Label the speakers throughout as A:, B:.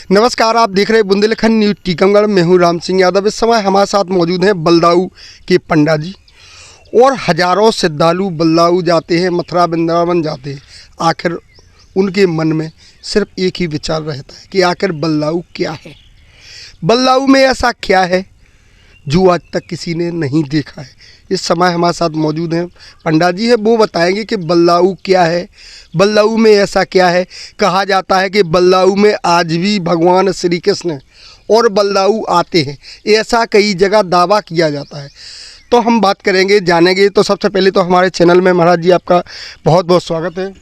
A: नमस्कार, आप देख रहे हैं बुंदेलखंड न्यूज टीकमगढ़। मैं हूं राम सिंह यादव। इस समय हमारे साथ मौजूद हैं बलदाऊ के पंडा जी और हजारों श्रद्धालु बलदाऊ जाते हैं, मथुरा वृंदावन जाते हैं। आखिर उनके मन में सिर्फ एक ही विचार रहता है कि आखिर बलदाऊ क्या है, बलदाऊ में ऐसा क्या है जो आज तक किसी ने नहीं देखा है। इस समय हमारे साथ मौजूद हैं पंडा जी है, वो बताएंगे कि बलदाऊ क्या है, बलदाऊ में ऐसा क्या है। कहा जाता है कि बलदाऊ में आज भी भगवान श्री कृष्ण और बलदाऊ आते हैं, ऐसा कई जगह दावा किया जाता है। तो हम बात करेंगे, जानेंगे। तो सबसे पहले तो हमारे चैनल में महाराज जी आपका बहुत बहुत स्वागत है।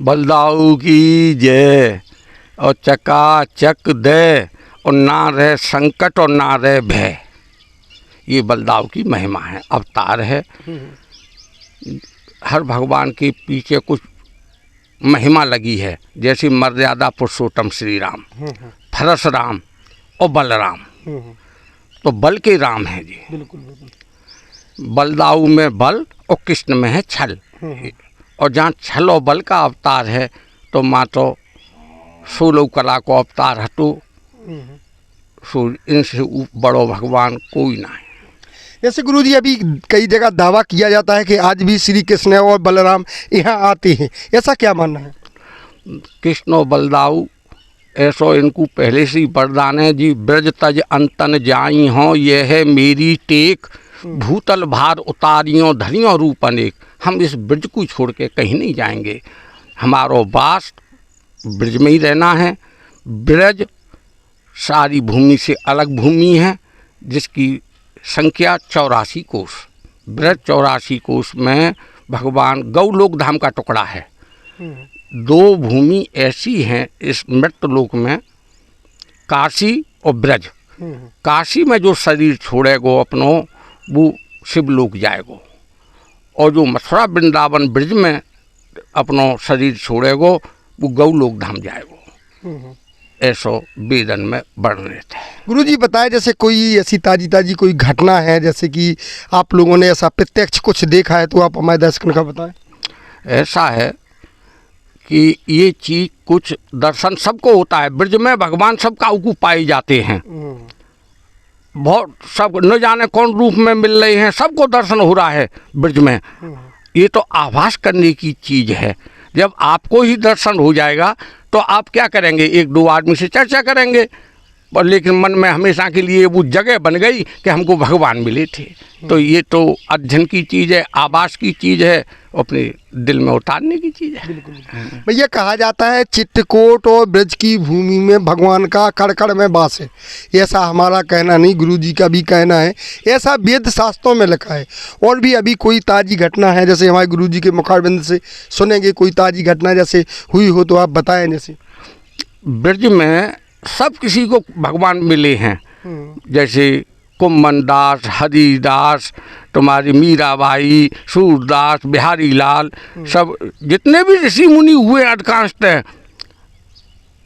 B: बलदाऊ की जय और चकाचक दे और ना रहे संकट और ना रहे भय। ये बलदाऊ की महिमा है, अवतार है। हर भगवान के पीछे कुछ महिमा लगी है, जैसी मर्यादा पुरुषोत्तम श्री राम, परशुराम और बलराम। तो बल के राम हैं जी।
A: बिल्कुल बिल्कुल।
B: बलदाऊ में बल और कृष्ण में है छल। और जहाँ छल और बल का अवतार है तो माँ तो सोलह कला को अवतार हटो, इनसे बड़ो भगवान कोई ना है।
A: जैसे गुरुजी अभी कई जगह दावा किया जाता है कि आज भी श्री कृष्ण और बलराम यहाँ आते हैं, ऐसा क्या मानना है?
B: कृष्ण और बलदाऊ ऐसो इनको पहले से ही वरदान है जी। ब्रज तज अंतन जाई हों, यह है मेरी टेक, भूतल भार उतारियों धरियों रूप अनेक। हम इस ब्रज को छोड़ के कहीं नहीं जाएंगे, हमारो वास ब्रज में ही रहना है। ब्रज सारी भूमि से अलग भूमि है, जिसकी संख्या 84 कोष। ब्रज 84 कोष में भगवान गौलोक धाम का टुकड़ा है। दो भूमि ऐसी हैं इस मृतलोक में, काशी और ब्रज। काशी में जो शरीर छोड़ेगो अपनो, वो शिवलोक जाएगो, और जो मथुरा वृंदावन ब्रज में अपनो शरीर छोड़ेगो, वो गौलोक धाम जाएगो। ऐसो वेदन में वर्णित है।
A: गुरुजी बताएं, जैसे कोई ऐसी ताजी कोई घटना है, जैसे कि आप लोगों ने ऐसा प्रत्यक्ष कुछ देखा है, तो आप हमारे दर्शकों का बताएं।
B: ऐसा है कि ये चीज़ कुछ दर्शन सबको होता है। ब्रज में भगवान सबका उकू पाए जाते हैं। बहुत सब न जाने कौन रूप में मिल रहे हैं, सबको दर्शन हो रहा है ब्रज में। ये तो आभास करने की चीज़ है। जब आपको ही दर्शन हो जाएगा तो आप क्या करेंगे? एक दो आदमी से चर्चा करेंगे, पर लेकिन मन में हमेशा के लिए वो जगह बन गई कि हमको भगवान मिले थे। तो ये तो अध्ययन की चीज़ है, आभास की चीज़ है, अपने दिल में उतारने की चीज़ है।
A: भैया कहा जाता है चित्रकूट और ब्रज की भूमि में भगवान का कड़कड़ में वास है। ऐसा हमारा कहना नहीं, गुरुजी का भी कहना है, ऐसा वेद शास्त्रों में लिखा है। और भी अभी कोई ताज़ी घटना है, जैसे हमारे गुरुजी के मुखारबिंद से सुनेंगे कोई ताज़ी घटना जैसे हुई हो, तो आप बताएं। जैसे
B: ब्रज में सब किसी को भगवान मिले हैं, जैसे कुम्मन दास, हरिदास, तुम्हारी मीराबाई, सूरदास, बिहारी लाल, सब जितने भी ऋषि मुनि हुए अधिकांश,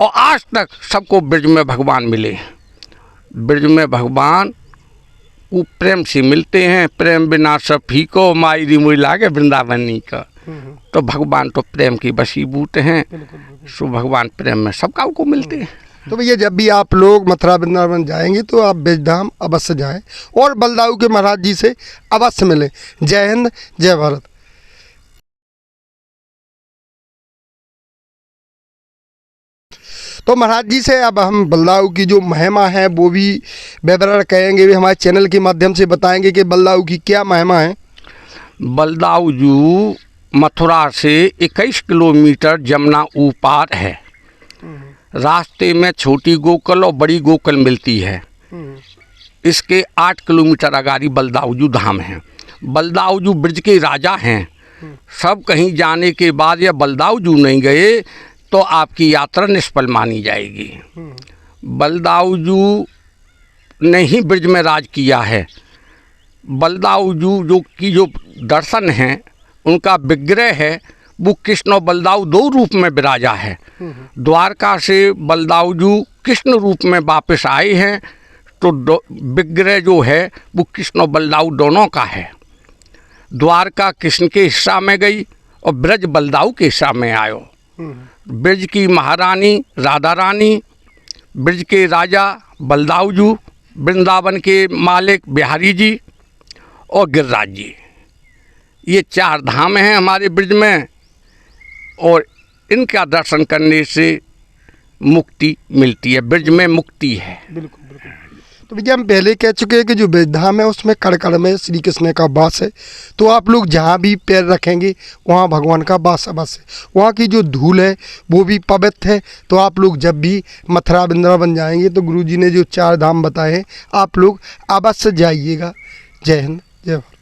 B: और आज तक सबको ब्रज में भगवान मिले। ब्रज में भगवान वो प्रेम से मिलते हैं। प्रेम बिना सब फीको, माई री मुई लागे वृंदावनी का। तो भगवान तो प्रेम की वशीभूत हैं। सो भगवान प्रेम में सबका को मिलते हैं।
A: तो भैया जब भी आप लोग मथुरा वृंदावन जाएंगे तो आप ब्रजधाम अवश्य जाएं और बलदाऊ के महाराज जी से अवश्य मिलें। जय हिंद, जय भारत। तो महाराज जी से अब हम बलदाऊ की जो महिमा है वो भी विवरण कहेंगे, भी हमारे चैनल के माध्यम से बताएंगे कि बलदाऊ की क्या महिमा है।
B: बलदाऊ जू मथुरा से 21 किलोमीटर जमुना ऊपर है। रास्ते में छोटी गोकुल और बड़ी गोकुल मिलती है। इसके 8 किलोमीटर अगाड़ी बलदाऊजू धाम है। बलदाऊजू ब्रज के राजा हैं। सब कहीं जाने के बाद या बलदाऊजू नहीं गए तो आपकी यात्रा निष्फल मानी जाएगी। बलदाऊजू ने ही ब्रज में राज किया है। बलदाऊजू जो दर्शन हैं, उनका विग्रह है, वो कृष्ण और बलदाऊ दो रूप में विराजा है। द्वारका से बलदाऊजू कृष्ण रूप में वापस आए हैं, तो विग्रह जो है वो कृष्ण और बलदाऊ दोनों का है। द्वारका कृष्ण के हिस्सा में गई और ब्रज बलदाऊ के हिस्सा में आयो। ब्रज की महारानी राधा रानी ब्रज के राजा बलदाऊ, वृंदावन के मालिक बिहारी जी और गिरिराज जी, ये 4 धाम हैं हमारे ब्रज में, और इनका दर्शन करने से मुक्ति मिलती है। ब्रज में मुक्ति है।
A: बिल्कुल बिल्कुल। तो भैया हम पहले कह चुके हैं कि जो ब्रज धाम है उसमें कण में श्री कृष्ण का वास है। तो आप लोग जहाँ भी पैर रखेंगे वहाँ भगवान का वास अवश्य है। वहाँ की जो धूल है वो भी पवित्र है। तो आप लोग जब भी मथुरा वृंदावन जाएंगे तो गुरु जी ने जो 4 धाम बताए हैं आप लोग अवश्य जाइएगा। जय हिंद, जय भारत।